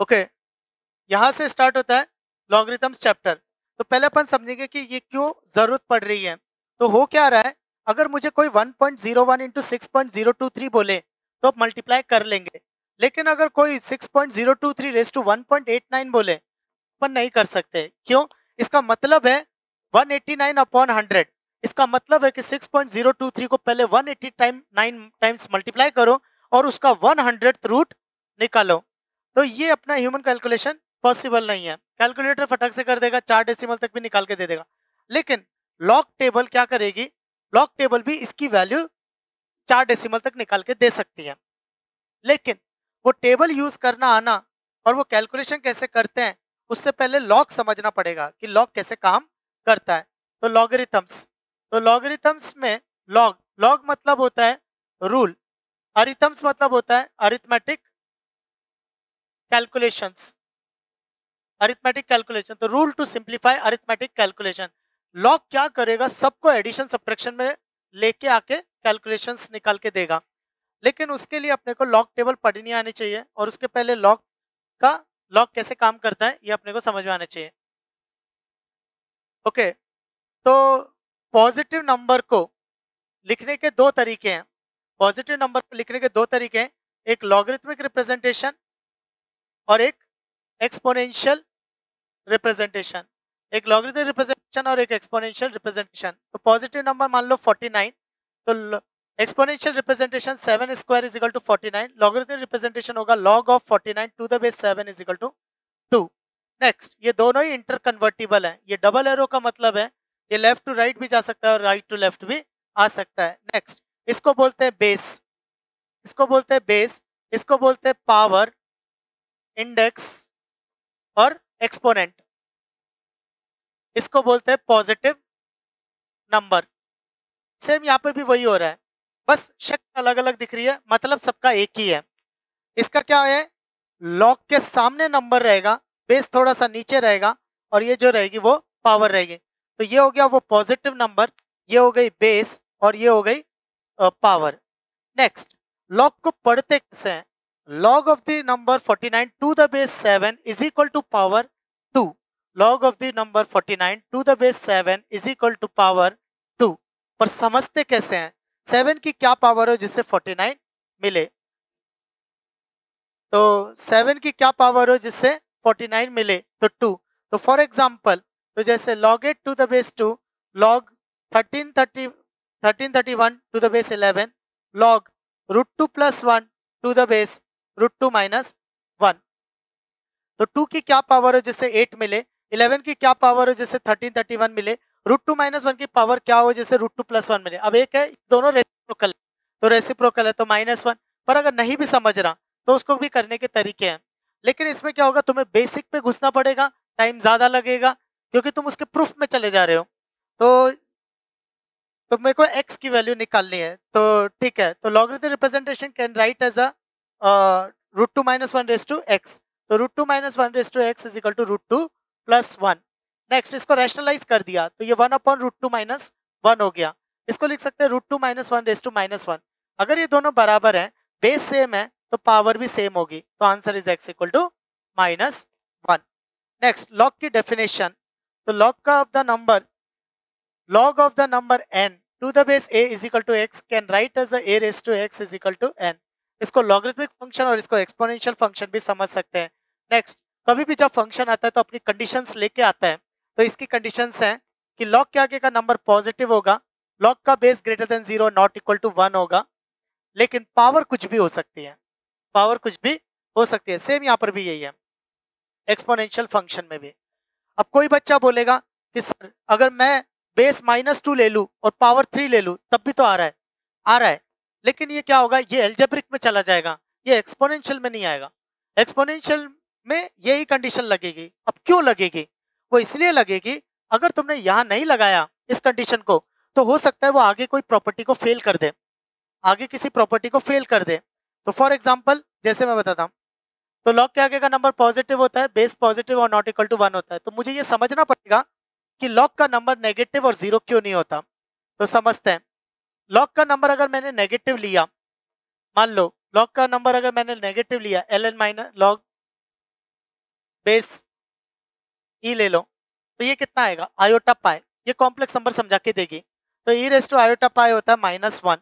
Okay, यहाँ से start होता है लॉगरिथम्स चैप्टर। तो पहले अपन समझेंगे कि ये क्यों जरूरत पड़ रही है। तो हो क्या रहा है, अगर मुझे कोई 1.01 इंटू 6.023 बोले तो आप मल्टीप्लाई कर लेंगे, लेकिन अगर कोई 6.023 रेस टू 1.89 बोले अपन नहीं कर सकते। क्यों? इसका मतलब है 189 अपॉन 100। इसका मतलब है कि 6.023 को पहले 180 टाइम 9 टाइम्स मल्टीप्लाई करो और उसका 100th रूट निकालो। तो ये अपना ह्यूमन कैलकुलेशन पॉसिबल नहीं है। कैलकुलेटर फटक से कर देगा, 4 डेसिमल तक भी निकाल के दे देगा। लेकिन लॉग टेबल क्या करेगी, लॉग टेबल भी इसकी वैल्यू 4 डेसिमल तक निकाल के दे सकती है। लेकिन वो टेबल यूज करना आना और वो कैलकुलेशन कैसे करते हैं, उससे पहले लॉग समझना पड़ेगा कि लॉग कैसे काम करता है। तो लॉगरिथम्स, तो लॉगरिथम्स में लॉग, लॉग मतलब होता है रूल, अरिथम्स मतलब होता है अरिथमेटिक कैलकुलेशंस, अरिथमेटिक कैलकुलेशन। तो rule to simplify arithmetic calculation. Log क्या करेगा, सबको एडिशन सब्ट्रैक्शन में लेके आके कैलकुलेशंस निकाल के देगा। लेकिन उसके लिए अपने को लॉग टेबल पढ़नी आनी चाहिए और उसके पहले लॉग का, लॉग कैसे काम करता है ये अपने को समझ में आना चाहिए। ओके, तो पॉजिटिव नंबर को लिखने के दो तरीके हैं। पॉजिटिव नंबर को लिखने के दो तरीके हैं, एक लॉगरिथमिक रिप्रेजेंटेशन और एक एक्सपोनेंशियल रिप्रेजेंटेशन। एक लॉगरिथमिक रिप्रेजेंटेशन और एक एक्सपोनेंशियल रिप्रेजेंटेशन। तो पॉजिटिव नंबर मान लो 49, तो exponential representation 7 square is equal to 49, logarithmic representation होगा log of 49 to the base 7 is equal to 2। Next, ये दोनों ही इंटर कन्वर्टिबल है। ये डबल एरो का मतलब है ये लेफ्ट टू राइट भी जा सकता है और राइट टू लेफ्ट भी आ सकता है। नेक्स्ट, इसको बोलते हैं बेस, इसको बोलते हैं बेस, इसको बोलते हैं पावर, इंडेक्स और एक्सपोनेंट, इसको बोलते हैं पॉजिटिव नंबर। सेम यहाँ पर भी वही हो रहा है, बस शक्ल अलग अलग दिख रही है, मतलब सबका एक ही है। इसका क्या है, लॉग के सामने नंबर रहेगा, बेस थोड़ा सा नीचे रहेगा और ये जो रहेगी वो पावर रहेगी। तो ये हो गया वो पॉजिटिव नंबर, ये हो गई बेस और ये हो गई पावर। नेक्स्ट, लॉग को पढ़ते कैसे हैं, log of the number 49 to the base 7 is equal to power 2। Log of the number 49 to the base 7 is equal to power 2। पर समझते कैसे हैं, 7 की क्या पावर हो जिससे 49 मिले, तो 7 की क्या पावर हो जिससे 49 मिले, तो 2। तो फॉर एग्जांपल, तो जैसे log 8 to the base 2, log 1331 to the base 11, log root 2 plus 1 to the base root 2 minus 1। तो 2 की क्या पावर हो जिससे 8 मिले, 11 की क्या पावर हो जिससे 1331 मिले, रूट 2 माइनस 1 की पावर क्या हो जिससे रूट 2 प्लस 1 मिले। अब एक है, दोनों रेसिप्रोकल, तो रेसिप्रोकल है तो -1। पर अगर नहीं भी समझ रहा तो उसको भी करने के तरीके हैं। लेकिन इसमें क्या होगा, तुम्हें बेसिक पे घुसना पड़ेगा, टाइम ज्यादा लगेगा क्योंकि तुम उसके प्रूफ में चले जा रहे हो। तो मेरे को x की वैल्यू निकालनी है, तो ठीक है, तो logarithmic representation can write as a root 2 minus 1 raise to x. तो root 2 minus 1 raise to x is equal to root 2 plus 1। Next, इसको रैशनलाइज कर दिया तो ये 1 अपॉन रूट 2 माइनस 1 हो गया। इसको लिख सकते हैं root 2 minus 1 raise to minus 1। अगर ये दोनों बराबर है, बेस सेम है, तो पावर भी सेम होगी, तो answer is x equal to -1। Next, log की डेफिनेशन, तो लॉग का of the number, log of the number n to the base a is equal to x can write as a raised to x is equal to n। इसको logarithmic function और इसको exponential function भी समझ सकते हैं। Next, कभी भी जब फंक्शन आता है तो अपनी कंडीशंस लेके आता है। तो इसकी कंडीशंस हैं कि log के आगे का नंबर पॉजिटिव होगा, log का base greater than 0 not equal to 1 होगा, लेकिन पावर कुछ भी हो सकती है, पावर कुछ भी हो सकती है। सेम यहाँ पर भी यही है एक्सपोनेंशियल फंक्शन में भी। अब कोई बच्चा बोलेगा कि सर अगर मैं बेस -2 ले लूं और पावर 3 ले लूं तब भी तो आ रहा है, आ रहा है, लेकिन ये क्या होगा, ये एल्जेब्रिक में चला जाएगा, ये एक्सपोनेंशियल में नहीं आएगा। एक्सपोनेंशियल में यही कंडीशन लगेगी। अब क्यों लगेगी, वो इसलिए लगेगी, अगर तुमने यहाँ नहीं लगाया इस कंडीशन को तो हो सकता है वो आगे कोई प्रॉपर्टी को फेल कर दे, आगे किसी प्रॉपर्टी को फेल कर दे। तो फॉर एग्जाम्पल जैसे मैं बताता हूँ, तो लॉग के आगे का नंबर पॉजिटिव होता है, बेस पॉजिटिव और नॉट इक्वल टू 1 होता है। तो मुझे ये समझना पड़ेगा कि लॉग का नंबर नेगेटिव और 0 क्यों नहीं होता। तो समझते हैं, लॉग का नंबर अगर मैंने नेगेटिव लिया, मान लो लॉग का नंबर अगर मैंने नेगेटिव लिया ln माइनस लॉग बेस ई ले लो, तो ये कितना आएगा आयोटा पाई, ये कॉम्प्लेक्स नंबर समझा के देगी। तो ई रेस टू आयोटा पाई होता है -1,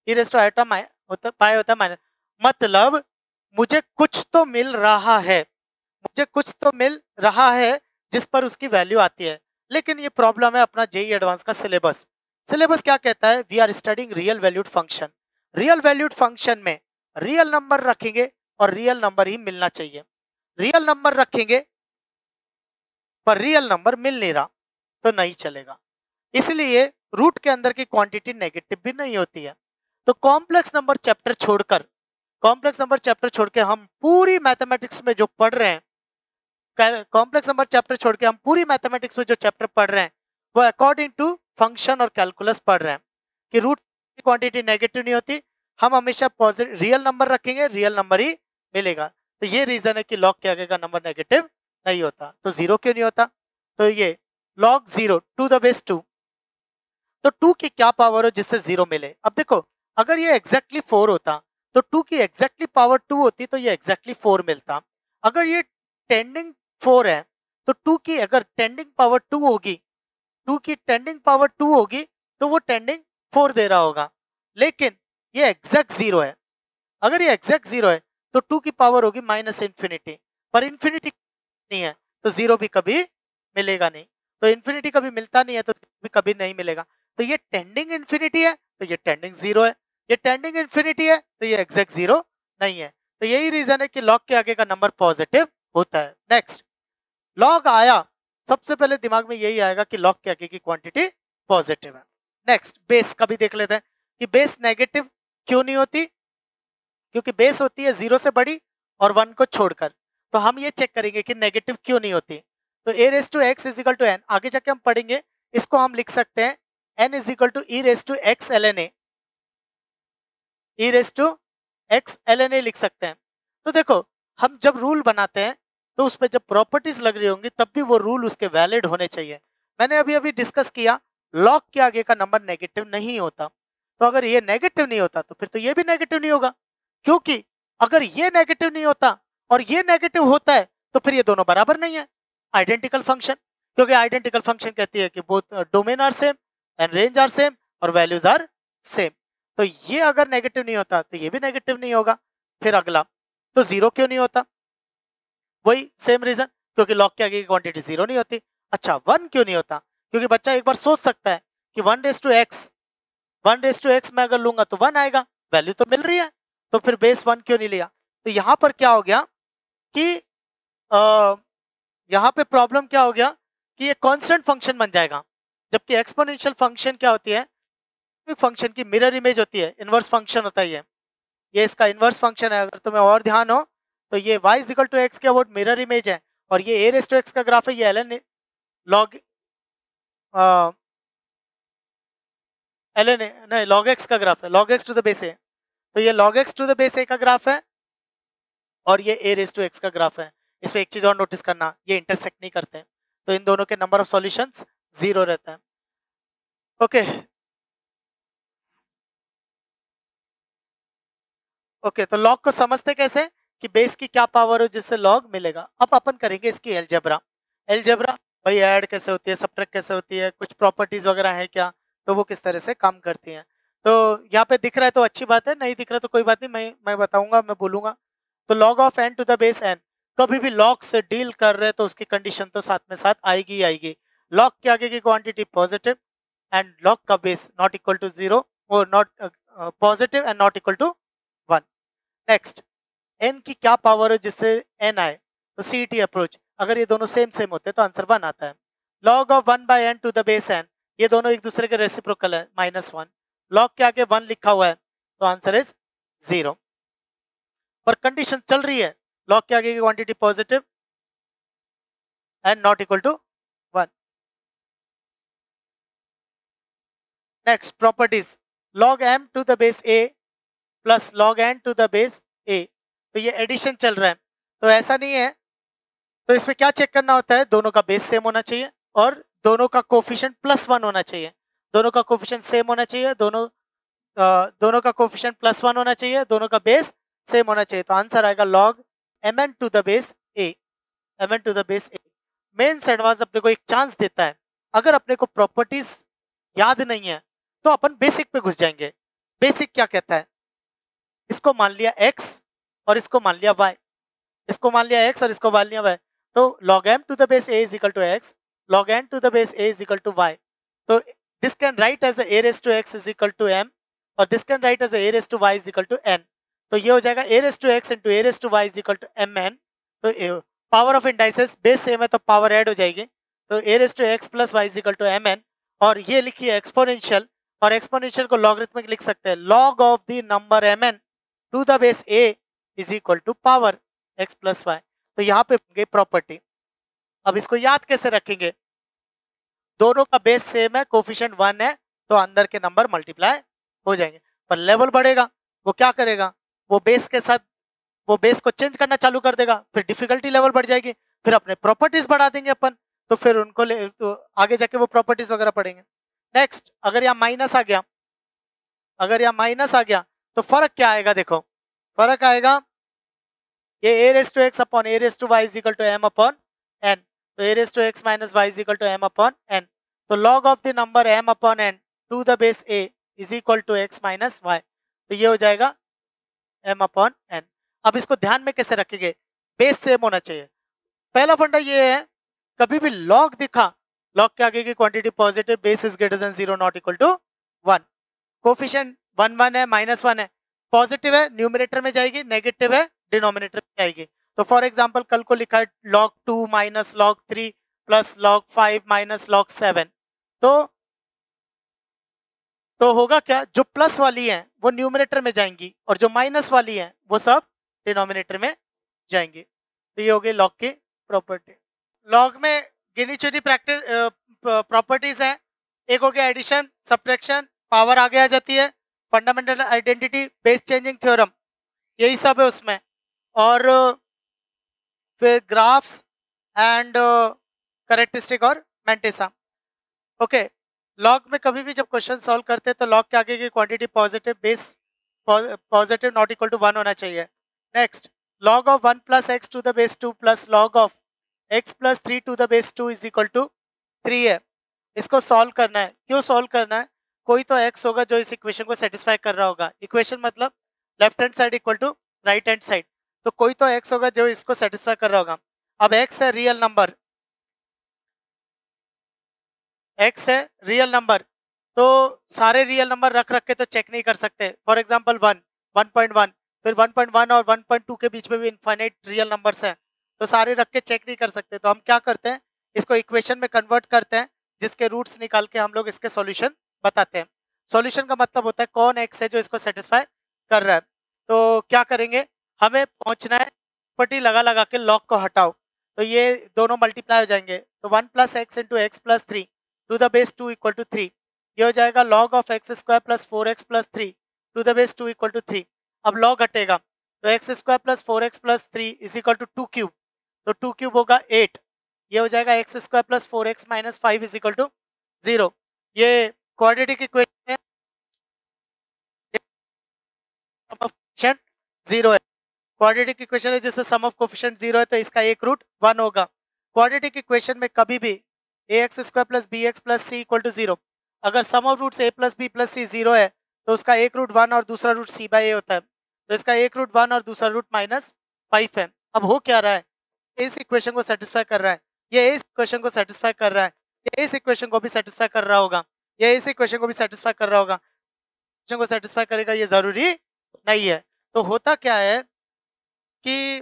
ई रेस टू आयोटा होता पाई होता है माइनस, मतलब मुझे कुछ तो मिल रहा है, मुझे कुछ तो मिल रहा है जिस पर उसकी वैल्यू आती है। लेकिन ये प्रॉब्लम है अपना जेई एडवांस का सिलेबस। सिलेबस क्या कहता है, we are studying real valued function. Real valued function में रियल नंबर रखेंगे और रियल नंबर ही मिलना चाहिए। रियल नंबर रखेंगे पर रियल नंबर मिल नहीं रहा तो नहीं चलेगा। इसलिए रूट के अंदर की क्वांटिटी नेगेटिव भी नहीं होती है। तो कॉम्प्लेक्स नंबर चैप्टर छोड़कर, कॉम्प्लेक्स नंबर चैप्टर छोड़ के हम पूरी मैथमेटिक्स में जो पढ़ रहे हैं, कॉम्प्लेक्स नंबर चैप्टर छोड़ के हम पूरी मैथमेटिक्स में जो चैप्टर पढ़ रहे हैं वो अकॉर्डिंग टू फंक्शन और कैलकुलस पढ़ रहे हैं कि रूट की क्वांटिटी नेगेटिव नहीं होती, हम हमेशा पॉजिटिव रियल नंबर रखेंगे, रियल नंबर ही मिलेगा। तो ये रीजन है कि लॉग के आगे का नंबर नेगेटिव नहीं होता। तो जीरो क्यों नहीं होता, तो ये लॉग 0 टू द बेस 2, तो 2 की क्या पावर हो जिससे 0 मिले। अब देखो अगर ये एग्जैक्टली 4 होता तो 2 की एग्जैक्टली पावर 2 होती तो ये एग्जैक्टली 4 मिलता। अगर ये टेंडिंग 4 है तो 2 की अगर टेंडिंग पावर 2 होगी, 2 की टेंडिंग पावर 2 होगी तो वो टेंडिंग 4 दे रहा होगा। लेकिन ये एग्जैक्ट 0 है, अगर ये एग्जैक्ट 0 है तो 2 की पावर होगी -इन्फिनिटी, पर इन्फिनिटी नहीं है तो 0 भी कभी मिलेगा नहीं। तो इन्फिनिटी कभी मिलता नहीं है तो भी कभी नहीं मिलेगा। तो ये टेंडिंग इन्फिनिटी है तो ये टेंडिंग 0 है, ये टेंडिंग इन्फिनिटी है तो ये एग्जैक्ट 0 नहीं है। तो यही रीजन है कि लॉग के आगे का नंबर पॉजिटिव होता है। नेक्स्ट, लॉग आया, सबसे पहले दिमाग में यही आएगा कि लॉग के आगे की क्वांटिटी पॉजिटिव है। नेक्स्ट, बेस का भी देख लेते हैं कि बेस नेगेटिव क्यों नहीं होती, क्योंकि बेस होती है 0 से बड़ी और 1 को छोड़कर। तो हम ये चेक करेंगे कि नेगेटिव क्यों नहीं होती। तो a raise to x is equal to n, आगे जाके हम पढ़ेंगे, इसको हम लिख सकते हैं n is equal to e raise to x l n a, e raise to x l n a लिख सकते हैं। तो देखो हम जब रूल बनाते हैं तो उस पर जब प्रॉपर्टीज लग रही होंगी तब भी वो रूल उसके वैलिड होने चाहिए। मैंने अभी अभी डिस्कस किया लॉग के आगे का नंबर नेगेटिव नहीं होता, तो अगर ये नेगेटिव नहीं होता तो फिर तो ये भी नेगेटिव नहीं होगा, क्योंकि अगर ये नेगेटिव नहीं होता और ये नेगेटिव होता है तो फिर ये दोनों बराबर नहीं है, आइडेंटिकल फंक्शन। क्योंकि आइडेंटिकल फंक्शन कहती है कि both domain are same and range are same और वैल्यूज आर सेम। तो ये अगर नेगेटिव नहीं होता तो ये भी नेगेटिव नहीं होगा। फिर अगला, तो 0 क्यों नहीं होता, वही सेम रीजन, क्योंकि लॉग के आगे की क्वांटिटी 0 नहीं होती। अच्छा, 1 क्यों नहीं होता, क्योंकि बच्चा एक बार सोच सकता है कि 1 raise to x, 1 raise to x में अगर लूंगा तो 1 आएगा, वैल्यू तो मिल रही है, तो फिर बेस 1 क्यों नहीं लिया। तो यहाँ पर क्या हो गया कि यहाँ पे प्रॉब्लम क्या हो गया कि ये कांस्टेंट फंक्शन बन जाएगा, जबकि एक्सपोनेंशियल फंक्शन क्या होती है, फंक्शन की मिरर इमेज होती है, इनवर्स फंक्शन होता है ये इसका इनवर्स फंक्शन है। अगर तुम्हें और ध्यान हो तो ये y is equal to x के अबाउट मिरर इमेज है, और ये a रेस टू एक्स का ग्राफ है, ये ln log ln नहीं log x का ग्राफ है, log x to the base a, तो ये log x to the base a का ग्राफ है और ये a रेस टू एक्स का ग्राफ है। इसमें एक चीज और नोटिस करना, ये इंटरसेक्ट नहीं करते हैं, तो इन दोनों के नंबर ऑफ सॉल्यूशंस 0 रहता है। ओके ओके, तो लॉग को समझते कैसे कि बेस की क्या पावर हो जिससे लॉग मिलेगा। अब अपन करेंगे इसकी एलजेब्रा। एलजेब्रा भाई ऐड कैसे होती है, सब्ट्रैक्ट कैसे होती है, कुछ प्रॉपर्टीज वगैरह है क्या, तो वो किस तरह से काम करती हैं। तो यहाँ पे दिख रहा है तो अच्छी बात है, नहीं दिख रहा तो कोई बात नहीं, मैं बताऊंगा, मैं बोलूंगा। तो log of n to the base n, कभी भी लॉग से डील कर रहे तो उसकी कंडीशन तो साथ में साथ आएगी ही आएगी। लॉग के आगे की क्वांटिटी पॉजिटिव एंड लॉग का बेस नॉट इक्वल टू 0 और not positive and not equal to 1। Next, n की क्या पावर है जिससे n आए, तो CET अप्रोच, अगर ये दोनों सेम सेम होते तो आंसर 1 आता है। Log of 1 by n to the base n, ये दोनों एक दूसरे के रेसिप्रोकल है, -1। लॉग के आगे 1 लिखा हुआ है तो आंसर इज 0। पर कंडीशन चल रही है लॉग के आगे की quantity positive and not equal to 1। Next properties, लॉग m to the base a plus लॉग n to the base a, तो ये एडिशन चल रहा है, तो ऐसा नहीं है। तो इसमें क्या चेक करना होता है, दोनों का बेस सेम होना चाहिए और दोनों का कोफिशिएंट +1 होना चाहिए, दोनों का कोफिशिएंट सेम होना चाहिए, दोनों का कोफिशिएंट +1 होना चाहिए, दोनों का बेस सेम होना चाहिए। तो आंसर आएगा लॉग mn to the base a। mn to the base a. Mains advance अपने को एक चांस देता है, अगर अपने को प्रॉपर्टीज याद नहीं है तो अपन बेसिक पे घुस जाएंगे। बेसिक क्या कहता है, इसको मान लिया x और इसको मान लिया y, इसको मान लिया x और इसको मान लिया y, तो log m to the base a is equal to x, log n to the base a is equal to y। तो this can write as a raise to x is equal to m और this can write as a raise to y is equal to n। तो ये हो जाएगा a raise to x into a raise to y is equal to mn। तो power of indices base same है तो power add हो जाएगी, तो a raise to x plus y is equal to mn। और ये लिखिए एक्सपोनेंशियल, और एक्सपोनेंशियल को लॉगरिथमिक लिख सकते हैं, log of the number mn to the base a is equal to power x plus y। तो यहाँ पे गई प्रॉपर्टी। अब इसको याद कैसे रखेंगे, दोनों का बेस सेम है, कोफिशिएंट 1 है, तो अंदर के नंबर मल्टीप्लाई हो जाएंगे। पर लेवल बढ़ेगा, वो क्या करेगा, वो बेस के साथ वो बेस को चेंज करना चालू कर देगा, फिर डिफिकल्टी लेवल बढ़ जाएगी, फिर अपने प्रॉपर्टीज बढ़ा देंगे अपन, तो फिर उनको तो आगे जाके वो प्रॉपर्टीज वगैरह पढ़ेंगे। नेक्स्ट, अगर यहाँ माइनस आ गया, अगर यहाँ माइनस आ गया तो फर्क क्या आएगा, देखो फर्क आएगा, ये a raise to x upon a raise to y is equal to m upon n। तो a raise to x minus y is equal to m upon n। तो log of the number m upon n to the base a is equal to x minus y। तो ये हो जाएगा m upon n। अब इसको ध्यान में कैसे रखेंगे, बेस सेम होना चाहिए। पहला फंडा ये है, कभी भी log दिखा, log के आगे की quantity positive, base is greater than 0 not equal to 1, coefficient 1 1 है, -1 है, पॉजिटिव है न्यूमरेटर में जाएगी, नेगेटिव है डिनोमिनेटर में जाएगी। तो फॉर एग्जांपल कल को लिखा है log 2 minus log 3 plus log 5 minus log 7, तो होगा क्या, जो प्लस वाली है वो न्यूमरेटर में जाएंगी और जो माइनस वाली है वो सब डिनोमिनेटर में जाएंगी। तो ये हो गई लॉग की प्रॉपर्टी। लॉग में गिनी चुनी प्रैक्टिस प्रॉपर्टीज हैं, एक हो गया एडिशन, सब्ट्रैक्शन, पावर आगे आ जाती है, fundamental identity, base changing theorem, यही सब है उसमें, और फिर ग्राफ्स एंड कैरेक्टरिस्टिक और मैंटेसा। ओके, लॉग में कभी भी जब क्वेश्चन सॉल्व करते हैं तो लॉग के आगे की quantity positive, base positive not equal to 1 होना चाहिए। Next, log of 1 plus x to the base 2 plus log of x plus 3 to the base 2 is equal to 3 है। इसको सॉल्व करना है, क्यों सॉल्व करना है, कोई तो x होगा जो इस इक्वेशन को सेटिस्फाई कर रहा होगा, इक्वेशन मतलब left hand side equal to right hand side, तो कोई तो x होगा जो इसको सेटिस्फाई कर रहा होगा। अब x है रियल नंबर, x है रियल नंबर, तो सारे रियल नंबर रख रख के तो चेक नहीं कर सकते। फॉर एग्जांपल 1, 1.1, फिर 1.1 और 1.2 के बीच में भी इनफाइनाइट रियल नंबर्स हैं, तो सारे रख के चेक नहीं कर सकते। तो हम क्या करते हैं, इसको इक्वेशन में कन्वर्ट करते हैं, जिसके रूट्स निकाल के हम लोग इसके सॉल्यूशन बताते हैं। सॉल्यूशन का मतलब होता है कौन x है जो इसको सेटिस्फाई कर रहा है। तो क्या करेंगे, हमें पहुंचना है प्रॉपर्टी लगा लगा के लॉग को हटाओ, तो ये दोनों मल्टीप्लाई हो जाएंगे, तो 1 plus x into x plus 3 to the base 2 equal to 3, ये हो जाएगा log of x square plus 4x plus 3 to the base 2 equal to 3। अब log हटेगा तो x square plus 4x plus 3 is equal to 2 cube, तो 2 cube होगा 8, ये हो जाएगा x square plus 4x minus 5 is equal to 0। ये quadratic equation है, कोफिशिएंट 0 है, क्वाड्रेटिक इक्वेशन है जिसमें सम ऑफ कोफिशिएंट 0 है, तो इसका एक रूट 1 होगा। क्वाड्रेटिक इक्वेशन में कभी भी ax square plus bx plus c equal to 0, अगर sum of roots a plus b plus c 0 है तो उसका एक रूट 1 और दूसरा रूट c बाई a होता है, तो इसका एक रूट 1 और दूसरा रूट माइनस 5 है। अब हो क्या रहा है, इस इक्वेशन को सेटिस्फाई कर रहा है, ये इस इक्वेशन को सेटिस्फाई कर रहा है, ये इस इक्वेशन को भी सेटिस्फाई कर रहा होगा, ये इस इक्वेशन को भी सेटिस्फाई कर रहा होगा, इक्वेशन को सेटिस्फाई करेगा ये जरूरी नहीं है। तो होता क्या है कि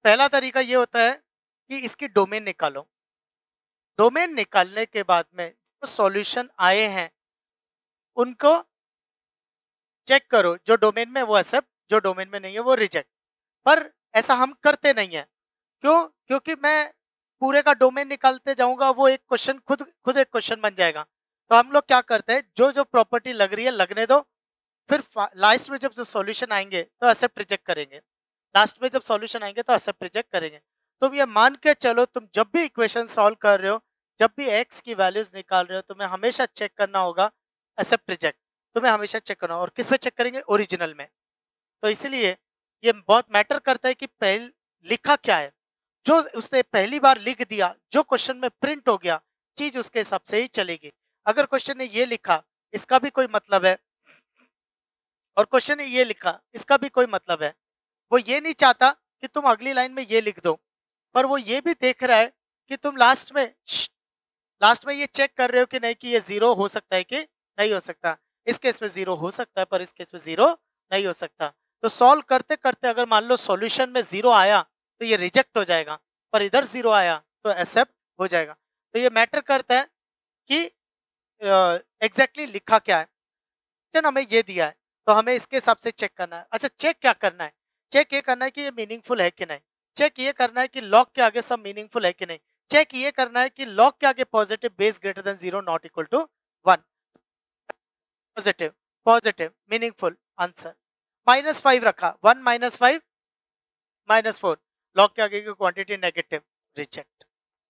पहला तरीका ये होता है कि इसकी डोमेन निकालो, डोमेन निकालने के बाद में जो सॉल्यूशन आए हैं उनको चेक करो, जो डोमेन में वो एक्सेप्ट, जो डोमेन में नहीं है वो रिजेक्ट। पर ऐसा हम करते नहीं है, क्यों, क्योंकि मैं पूरे का डोमेन निकालते जाऊंगा वो एक क्वेश्चन खुद एक क्वेश्चन बन जाएगा। तो हम लोग क्या करते हैं, जो जो प्रॉपर्टी लग रही है लगने दो, फिर लास्ट में जब जो सॉल्यूशन आएंगे तो एक्सेप्ट रिजेक्ट करेंगे, लास्ट में जब सॉल्यूशन आएंगे तो एक्सेप्ट रिजेक्ट करेंगे। तुम ये मान के चलो, तुम जब भी इक्वेशन सॉल्व कर रहे हो, जब भी x की वैल्यूज निकाल रहे हो, तुम्हें हमेशा चेक करना होगा एक्सेप्ट रिजेक्ट, तुम्हें हमेशा चेक करना, और किस पे चेक करेंगे, ओरिजिनल में। तो इसलिए ये बहुत मैटर करता है कि पहले लिखा क्या है, जो उसने पहली बार लिख दिया, जो क्वेश्चन में प्रिंट हो गया, चीज उसके हिसाब से ही चलेगी। अगर क्वेश्चन ने ये लिखा, इसका भी कोई मतलब है, और क्वेश्चन ने ये लिखा, इसका भी कोई मतलब है। वो ये नहीं चाहता कि तुम अगली लाइन में ये लिख दो, पर वो ये भी देख रहा है कि तुम लास्ट में ये चेक कर रहे हो कि नहीं, कि ये जीरो हो सकता है कि नहीं हो सकता। इस केस में जीरो हो सकता है, पर इस केस में जीरो नहीं हो सकता। तो सॉल्व करते करते अगर मान लो सॉल्यूशन में जीरो आया तो ये रिजेक्ट हो जाएगा, पर इधर जीरो आया तो एक्सेप्ट हो जाएगा। तो ये मैटर करता है कि एग्जैक्टली लिखा क्या है। चलो हमें ये दिया है तो हमें इसके हिसाब से चेक करना है। अच्छा, चेक क्या करना है? चेक ये करना है कि ये मीनिंगफुल है कि नहीं। चेक ये करना है कि लॉग के आगे सब मीनिंगफुल है कि नहीं। चेक ये करना है कि लॉग के आगे positive base greater than 0 not equal to 1। Positive positive meaningful answer. -5 रखा, 1 -5 -4, लॉग के आगे की क्वांटिटी नेगेटिव, रिजेक्ट।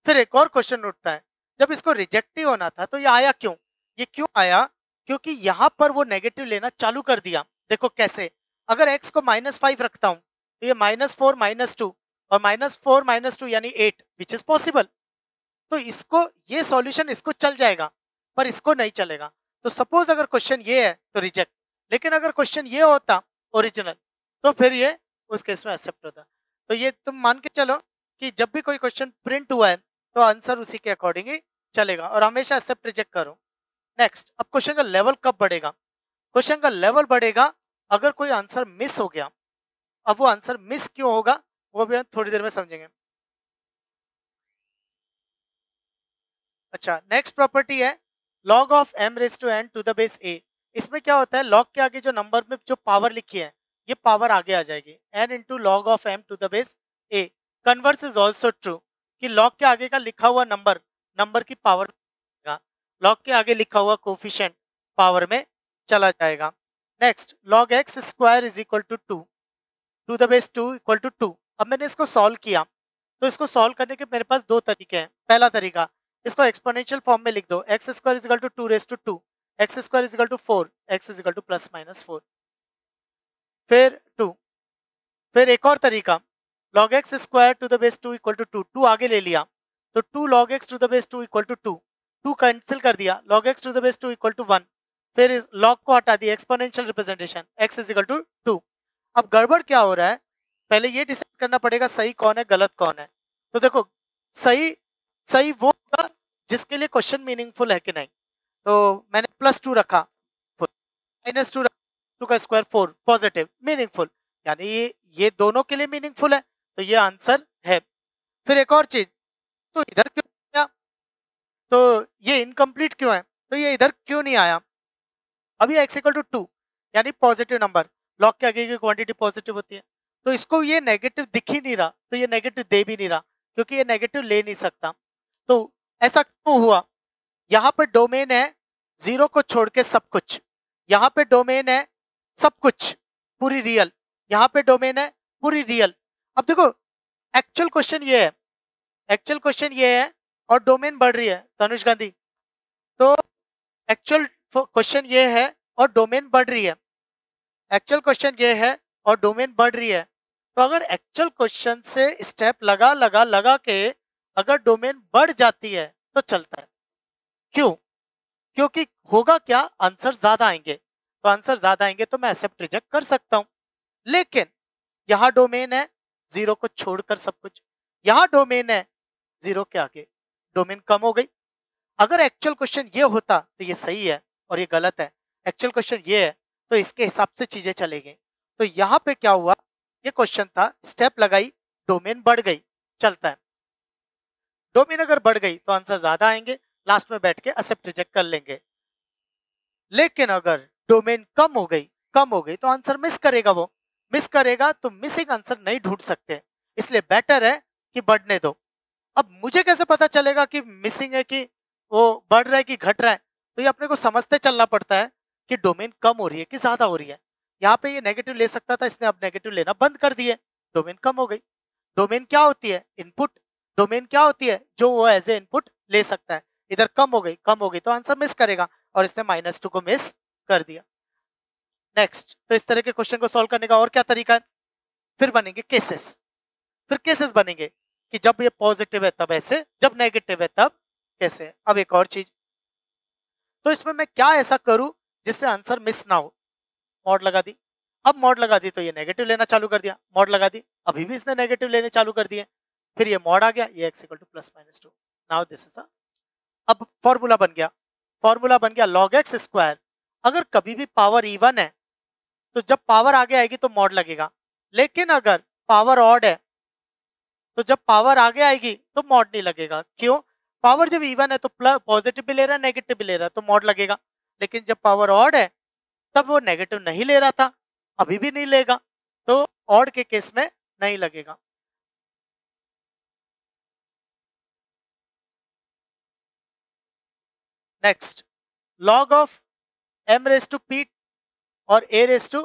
फिर एक और क्वेश्चन उठता है, जब इसको रिजेक्ट ही होना था तो ये आया क्यों? ये क्यों आया? क्योंकि यहाँ पर वो नेगेटिव लेना चालू कर दिया। देखो कैसे, अगर x को -5 रखता हूँ तो ये -4 -2 और -4 -2 यानी 8 विच इज पॉसिबल। तो इसको, ये सॉल्यूशन इसको चल जाएगा पर इसको नहीं चलेगा। तो सपोज अगर क्वेश्चन ये है तो रिजेक्ट, लेकिन अगर क्वेश्चन ये होता ओरिजिनल तो फिर ये उस केस में एक्सेप्ट होता। तो ये तुम मान के चलो कि जब भी कोई क्वेश्चन प्रिंट हुआ है तो आंसर उसी के अकॉर्डिंग ही चलेगा, और हमेशा एक्सेप्ट रिजेक्ट करो। नेक्स्ट, अब क्वेश्चन का लेवल कब बढ़ेगा? क्वेश्चन का लेवल बढ़ेगा अगर कोई आंसर मिस हो गया। अब वो आंसर मिस क्यों होगा वो भी हम थोड़ी देर में समझेंगे। अच्छा, नेक्स्ट प्रॉपर्टी है log of m raise to n to the base a। इसमें क्या होता है, log के आगे जो नंबर में जो पावर लिखी है ये पावर आगे आ जाएगी, n into log of m to the base a। Converse is also true कि log के आगे का लिखा हुआ नंबर की पावर, log के आगे लिखा हुआ कोफिशिएंट पावर में चला जाएगा। Next, log x square is equal to 2 to the base 2 equal to 2। अब मैंने इसको सॉल्व किया, तो इसको सॉल्व करने के मेरे पास दो तरीके हैं। पहला तरीका, इसको एक्सपोनेंशियल फॉर्म में लिख दो, x square is equal to 2 raise to 2, x square is equal to 4, x is equal to +-4, फिर 2। फिर एक और तरीका, log x स्क्वायर to the base 2 equal to 2, 2 आगे ले लिया तो 2 log x to the base 2 equal to 2, 2 cancel कर दिया, log x to the base 2 equal to 1। फिर इस log को हटा दिया, exponential representation x is equal to 2। अब गड़बड़ क्या हो रहा है, पहले ये डिसाइड करना पड़ेगा सही कौन है गलत कौन है। तो देखो, सही सही वो होगा जिसके लिए क्वेश्चन मीनिंगफुल है कि नहीं। तो मैंने +2 रखा, -2 रखा, 2 का स्क्वायर 4, पॉजिटिव मीनिंगफुल, यानी ये दोनों के लिए मीनिंगफुल है, तो ये आंसर है। फिर एक और चीज, तो इधर क्यों आया, तो ये इनकम्प्लीट क्यों है, तो ये इधर क्यों नहीं आया। अभी x इक्वल टू 2 यानी पॉजिटिव नंबर, लॉग के आगे की क्वांटिटी पॉजिटिव होती है, तो इसको ये नेगेटिव दिख ही नहीं रहा, तो ये नेगेटिव दे भी नहीं रहा क्योंकि ये नेगेटिव ले नहीं सकता। तो ऐसा क्यों हुआ, यहाँ पे डोमेन है जीरो को छोड़ के सब कुछ, यहाँ पे डोमेन है सब कुछ पूरी रियल, यहाँ पे डोमेन है पूरी रियल। अब देखो, एक्चुअल क्वेश्चन ये है, एक्चुअल क्वेश्चन ये है और डोमेन बढ़ रही है तनुष गांधी। तो एक्चुअल क्वेश्चन ये है और डोमेन बढ़ रही है, एक्चुअल क्वेश्चन ये है और डोमेन बढ़ रही है। तो अगर एक्चुअल क्वेश्चन से स्टेप लगा के अगर डोमेन बढ़ जाती है तो चलता है। क्यों? क्योंकि होगा क्या, आंसर ज्यादा आएंगे, तो आंसर ज्यादा आएंगे तो मैं एक्सेप्ट रिजेक्ट कर सकता हूं। लेकिन यहाँ डोमेन है जीरो को छोड़कर सब कुछ, यहाँ डोमेन है जीरो के आगे, डोमेन कम हो गई। अगर एक्चुअल क्वेश्चन ये होता तो ये सही है और ये गलत है, एक्चुअल क्वेश्चन ये है तो इसके हिसाब से चीजें चलेंगी। तो यहाँ पे क्या हुआ, ये क्वेश्चन था, स्टेप लगाई, डोमेन बढ़ गई, चलता है। डोमेन अगर बढ़ गई तो आंसर ज्यादा आएंगे, लास्ट में बैठ के एक्सेप्ट रिजेक्ट कर लेंगे। लेकिन अगर डोमेन कम हो गई तो आंसर मिस करेगा, वो मिस करेगा तो मिसिंग आंसर नहीं ढूंढ सकते, इसलिए बेटर है कि बढ़ने दो। अब मुझे कैसे पता चलेगा कि मिसिंग है कि वो बढ़ रहा है कि घट रहा है, तो ये अपने को समझते चलना पड़ता है कि डोमेन कम हो रही है कि ज्यादा हो रही है। यहाँ पे ये नेगेटिव ले सकता था, इसने अब नेगेटिव लेना बंद कर दिए, डोमेन कम हो गई। डोमेन क्या होती है, इनपुट। डोमेन क्या होती है, जो वो एज ए इनपुट ले सकता है। इधर कम हो गई तो आंसर मिस करेगा, और इसने -2 को मिस कर दिया। नेक्स्ट, तो इस तरह के क्वेश्चन को सॉल्व करने का और क्या तरीका है, फिर बनेंगे केसेस, फिर केसेस बनेंगे। कि जब ये पॉजिटिव है तब ऐसे, जब नेगेटिव है तब कैसे। अब एक और चीज, तो इसमें मैं क्या ऐसा करूं जिससे आंसर मिस ना हो। मॉड लगा दी, अब मॉड लगा दी तो ये नेगेटिव लेना चालू कर दिया, मॉड लगा दी अभी भी इसने नेगेटिव लेने चालू कर दिए, फिर ये मॉड आ गया, ये x equal two plus minus 2। Now this is the, अब फॉर्मूला बन गया, फॉर्मूला बन गया log x स्क्वायर। अगर कभी भी पावर इवन है तो जब पावर आगे आएगी तो मॉड लगेगा, लेकिन अगर पावर ऑड है तो जब पावर आगे आएगी तो मॉड नहीं लगेगा। क्यों? पावर जब इवन है तो प्लस पॉजिटिव भी ले रहा है नेगेटिव भी ले रहा है तो मॉड लगेगा, लेकिन जब पावर ऑड है तब वो नेगेटिव नहीं ले रहा था, अभी भी नहीं लेगा, तो ऑड के केस में नहीं लगेगा। Next, log of m raise to p और a रेस टू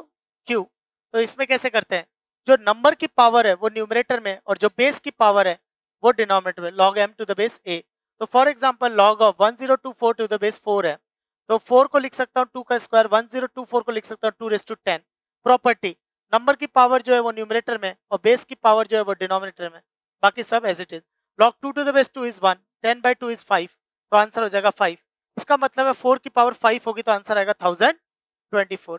q। तो इसमें कैसे करते हैं, जो नंबर की पावर है वो न्यूमरेटर में और जो बेस की पावर है वो डिनोमिनेटर में, log m to the base a। तो फॉर एग्जांपल log ऑफ 1024 टू द बेस 4 है, तो 4 को लिख सकता हूँ 2 का स्क्वायर, 1024 को लिख सकता हूँ 2 रेस टू 10। प्रॉपर्टी, नंबर की पावर जो है वो न्यूमरेटर में और बेस की पावर जो है वो डिनोमिनेटर में, बाकी सब as it is. log 2 to the base 2 is 1, 10 by 2 is 5, तो आंसर हो जाएगा 5। इसका मतलब है 4 की पावर 5 होगी तो आंसर आएगा 1024।